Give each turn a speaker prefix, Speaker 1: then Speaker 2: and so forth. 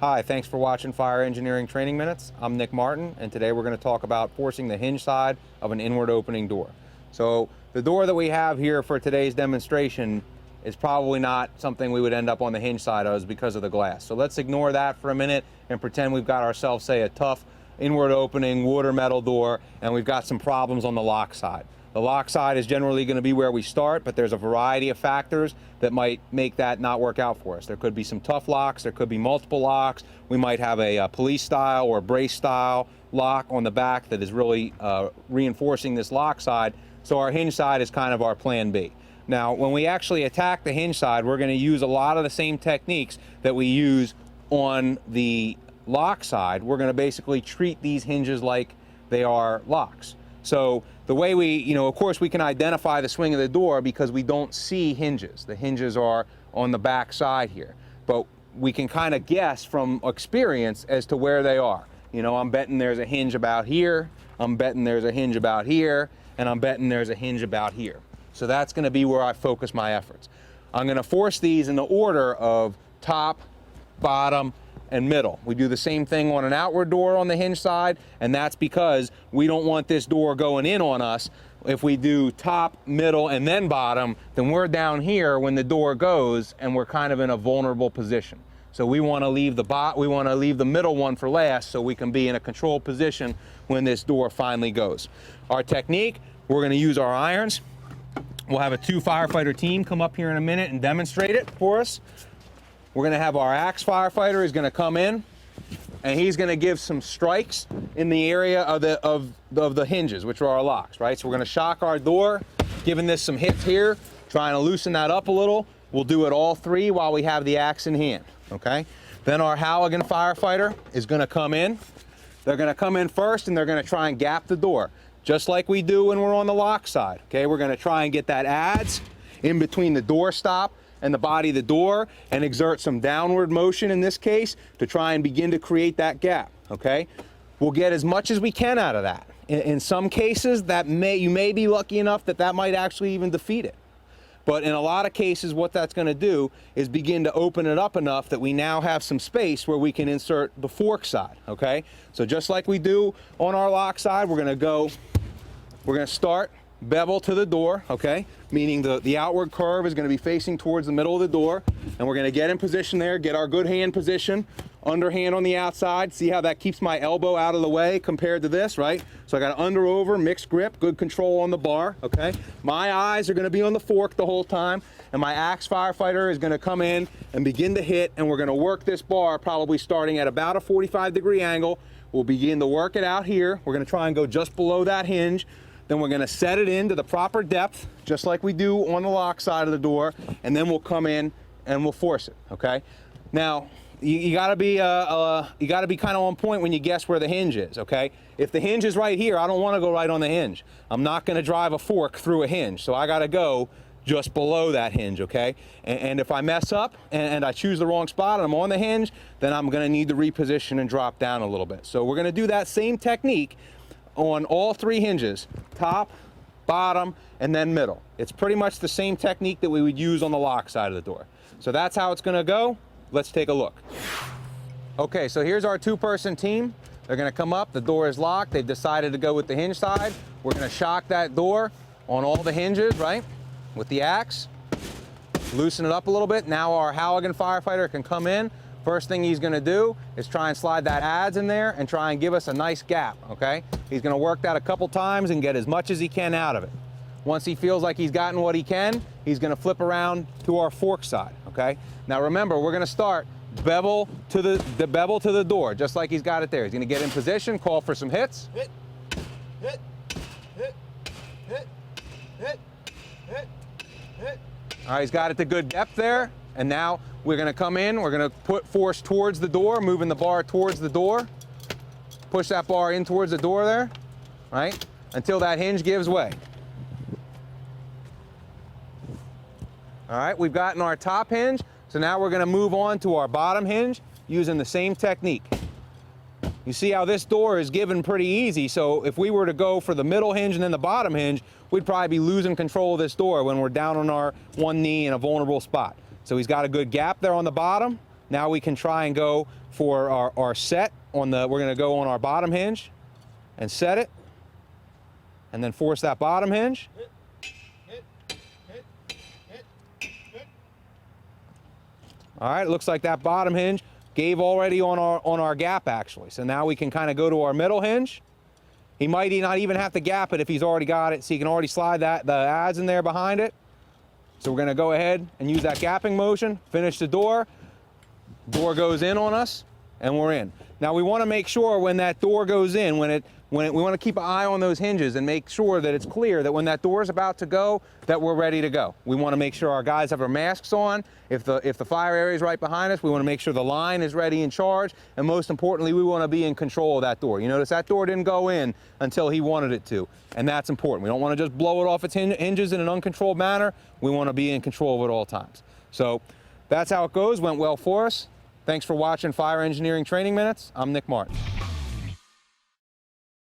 Speaker 1: Hi, thanks for watching Fire Engineering Training Minutes. I'm Nick Martin, and today we're going to talk about forcing the hinge side of an inward opening door. So the door that we have here for today's demonstration is probably not something we would end up on the hinge side of because of the glass. So let's ignore that for a minute and pretend we've got ourselves, say, a tough inward opening wood or metal door, and we've got some problems on the lock side. The lock side is generally going to be where we start, but there's a variety of factors that might make that not work out for us. There could be some tough locks, there could be multiple locks. We might have a police style or brace style lock on the back that is really reinforcing this lock side. So our hinge side is kind of our plan B. Now, when we actually attack the hinge side, we're going to use a lot of the same techniques that we use on the lock side. We're going to basically treat these hinges like they are locks. So the way we, of course we can identify the swing of the door because we don't see hinges. The hinges are on the back side here. But we can kind of guess from experience as to where they are. I'm betting there's a hinge about here, I'm betting there's a hinge about here, and I'm betting there's a hinge about here. So that's going to be where I focus my efforts. I'm going to force these in the order of top, bottom, and middle. We do the same thing on an outward door on the hinge side, and that's because we don't want this door going in on us. If we do top, middle, and then bottom, then we're down here when the door goes, and we're kind of in a vulnerable position. So we want to leave the middle one for last, so we can be in a controlled position when this door finally goes. Our technique: we're going to use our irons. We'll have a 2 firefighter team come up here in a minute and demonstrate it for us. We're going to have our axe firefighter is going to come in, and he's going to give some strikes in the area of the hinges, which are our locks, right? So we're going to shock our door, giving this some hits here, trying to loosen that up a little. We'll do it all 3 while we have the axe in hand, okay? Then our Halligan firefighter is going to come in. They're going to come in first, and they're going to try and gap the door, just like we do when we're on the lock side, okay? We're going to try and get that adze in between the door stop and the body of the door and exert some downward motion in this case to try and begin to create that gap, okay? We'll get as much as we can out of that. In some cases, you may be lucky enough that might actually even defeat it. But in a lot of cases, what that's going to do is begin to open it up enough that we now have some space where we can insert the fork side, okay? So just like we do on our lock side, we're going to start bevel to the door, okay? Meaning the outward curve is going to be facing towards the middle of the door, and we're going to get in position there, get our good hand position, underhand on the outside. See how that keeps my elbow out of the way compared to this, right? So I got under over, mixed grip, good control on the bar, okay? My eyes are going to be on the fork the whole time, and my axe firefighter is going to come in and begin to hit, and we're going to work this bar probably starting at about a 45-degree angle. We'll begin to work it out here. We're going to try and go just below that hinge. Then we're going to set it into the proper depth, just like we do on the lock side of the door, and then we'll come in and we'll force it, okay? Now, you got to be kind of on point when you guess where the hinge is, okay? If the hinge is right here, I don't want to go right on the hinge. I'm not going to drive a fork through a hinge, so I got to go just below that hinge, okay? And if I mess up and I choose the wrong spot and I'm on the hinge, then I'm going to need to reposition and drop down a little bit. So we're going to do that same technique on all 3 hinges: top, bottom, and then middle. It's pretty much the same technique that we would use on the lock side of the door. So that's how it's going to go. Let's take a look. Okay, so here's our 2-person team. They're going to come up. The door is locked. They've decided to go with the hinge side. We're going to shock that door on all the hinges, right, with the axe. Loosen it up a little bit. Now our Halligan firefighter can come in. First thing he's going to do is try and slide that adze in there and try and give us a nice gap, okay? He's going to work that a couple times and get as much as he can out of it. Once he feels like he's gotten what he can, he's going to flip around to our fork side, okay? Now remember, we're going to start bevel to the door, just like he's got it there. He's going to get in position, call for some hits.
Speaker 2: Hit, hit, hit, hit, hit, hit, hit.
Speaker 1: All right, he's got it to good depth there. And now we're going to come in, we're going to put force towards the door, moving the bar towards the door. Push that bar in towards the door there, right, until that hinge gives way. All right, we've gotten our top hinge, so now we're going to move on to our bottom hinge using the same technique. You see how this door is given pretty easy, so if we were to go for the middle hinge and then the bottom hinge, we'd probably be losing control of this door when we're down on our one knee in a vulnerable spot. So he's got a good gap there on the bottom. Now we can try and go for our set on the, we're gonna go on our bottom hinge and set it, and then force that bottom hinge. All right, it looks like that bottom hinge gave already on our gap actually. So now we can kind of go to our middle hinge. He might not even have to gap it if he's already got it, so you can already slide the adze in there behind it. So we're gonna go ahead and use that gapping motion, finish the door. Door goes in on us, and we're in. Now we wanna make sure when that door goes in, we wanna keep an eye on those hinges and make sure that it's clear that when that door is about to go, that we're ready to go. We wanna make sure our guys have their masks on. If the fire area is right behind us, we wanna make sure the line is ready and charged, and most importantly, we wanna be in control of that door. You notice that door didn't go in until he wanted it to, and that's important. We don't wanna just blow it off its hinges in an uncontrolled manner. We wanna be in control of it at all times. So that's how it goes, went well for us. Thanks for watching Fire Engineering Training Minutes. I'm Nick Martin.